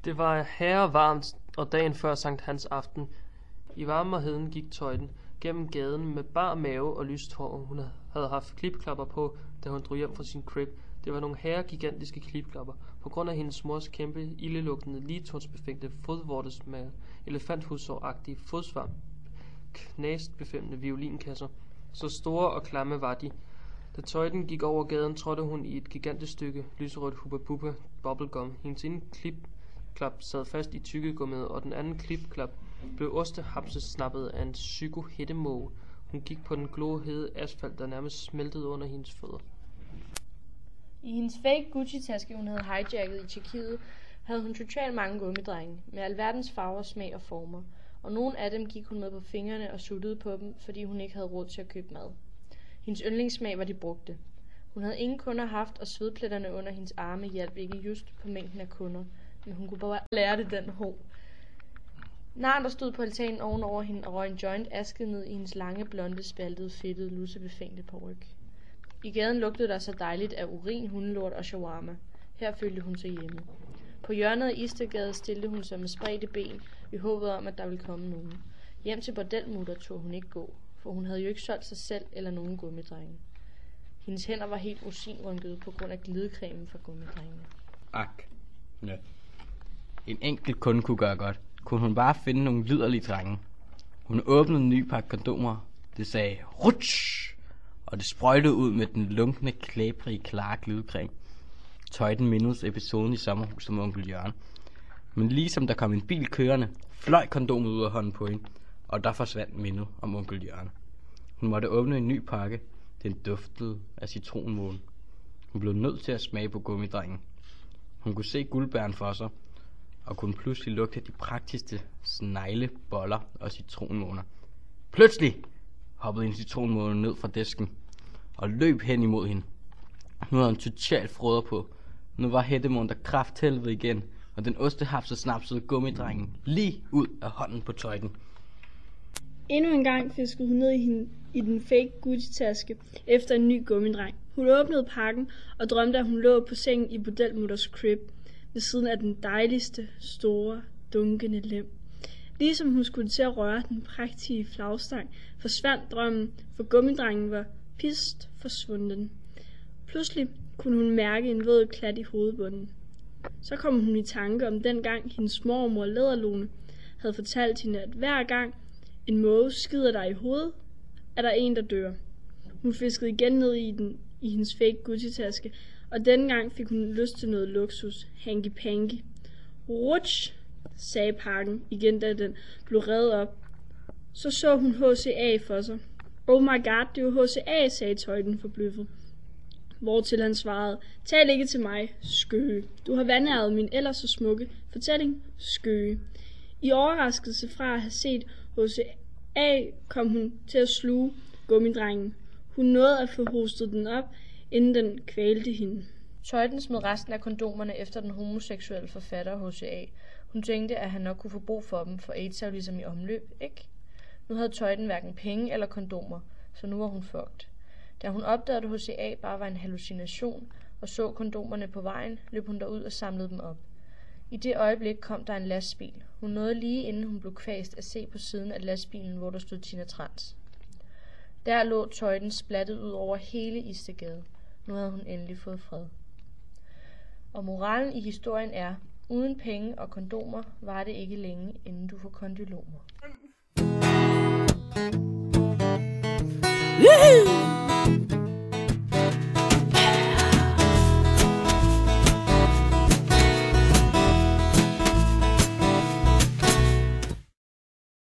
Det var herrevarmt, og dagen før Sankt Hans aften. I varmerheden gik Tøjden gennem gaden med bar mave og lyst hår. Hun havde haft klipklapper på, da hun drog hjem fra sin crib. Det var nogle herregigantiske klipklapper. På grund af hendes mors kæmpe, ildelugtende, ligetårnsbefængte, fodvortes med elefanthusåragtige fodsvamp, knastbefæmmende violinkasser. Så store og klamme var de. Da Tøjden gik over gaden, trådte hun i et gigantisk stykke lyserødt Hubba Bubba bubblegum. Hendes ene klipklap sad fast i tykkegummiet, og den anden klipklap blev ostehapset snappet af en psyko-hættemåge. Hun gik på den glohede asfalt, der nærmest smeltede under hendes fødder. I hendes fake Gucci-taske, hun havde hijacket i Tjekkiet, havde hun totalt mange gummidrenge, med alverdens farver, smag og former, og nogle af dem gik hun med på fingrene og suttede på dem, fordi hun ikke havde råd til at købe mad. Hendes yndlingssmag var de brugte. Hun havde ingen kunder haft, og svedpletterne under hendes arme hjalp ikke just på mængden af kunder, men hun kunne bare lære det den ho. Naren, der stod på altanen ovenover hende og røg en joint, askede ned i hendes lange, blonde, spaltede, fedtede, lussebefængte paryk. I gaden lugtede der så dejligt af urin, hundelort og shawarma. Her følte hun sig hjemme. På hjørnet af Istedgade stillede hun sig med spredte ben, i håbet om, at der ville komme nogen. Hjem til bordelmutter tog hun ikke gå, for hun havde jo ikke solgt sig selv eller nogen gummidrenge. Hendes hænder var helt rosinrynkede på grund af glidecremen fra gummidrengene. Ak. Ja. En enkelt kunde kunne gøre godt. Kunne hun bare finde nogle liderlige drenge. Hun åbnede en ny pakke kondomer. Det sagde rutsch, og det sprøjtede ud med den lunkne, klæbrige, klare glidecreme. Tøjden mindes episoden i sommerhuset med onkel Jørgen. Men ligesom der kom en bil kørende, fløj kondomet ud af hånden på hende, og der forsvandt mindet om onkel Jørgen. Hun måtte åbne en ny pakke. Den duftede af citronmåne. Hun blev nødt til at smage på gummidrengen. Hun kunne se guldbæren for sig, og kunne pludselig lugte de praktiske snegleboller og citronmåner. Pludselig hoppede en citronmåne ned fra disken og løb hen imod hende. Nu havde hun totalt frøder på. Nu var hættemånen der krafthelvede igen, og den ostehapsede snapsede gummidrengen lige ud af hånden på Tøjden. Endnu en gang fiskede hun ned i den fake Gucci-taske efter en ny gummidreng. Hun åbnede pakken og drømte, at hun lå på sengen i bordelmutters crib ved siden af den dejligste, store, dunkende lem. Ligesom hun skulle til at røre den prægtige flagstang, forsvandt drømmen, for gummidrengen var pist forsvunden. Pludselig kunne hun mærke en våd klat i hovedbunden. Så kom hun i tanke om dengang hendes mormor Læderlone havde fortalt hende, at hver gang en måge skider dig i hovedet, er der en, der dør. Hun fiskede igen ned i hendes fake Gucci-taske, og denne gang fik hun lyst til noget luksus, hanky-panky. Rutsch, sagde pakken igen, da den blev revet op. Så hun HCA for sig. Oh my god, det er jo HCA, sagde Tøjden forbløffet. Hvortil han svarede, tal ikke til mig, skøge. Du har vandæret min ellers så smukke fortælling, skøge. I overraskelse fra at have set HCA kom hun til at sluge gummidrengen. Hun nåede at få hostet den op, inden den kvalte hende. Tøjden smed resten af kondomerne efter den homoseksuelle forfatter HCA. Hun tænkte, at han nok kunne få brug for dem, for AIDS er jo ligesom i omløb, ikke? Nu havde Tøjden hverken penge eller kondomer, så nu var hun fucked. Da hun opdagede, at HCA bare var en hallucination, og så kondomerne på vejen, løb hun derud og samlede dem op. I det øjeblik kom der en lastbil. Hun nåede lige inden hun blev kvæst at se på siden af lastbilen, hvor der stod Tina Trans. Der lå Tøjden splattet ud over hele Istedgade. Nu havde hun endelig fået fred. Og moralen i historien er, uden penge og kondomer var det ikke længe, inden du får kondylomer. Woohoo!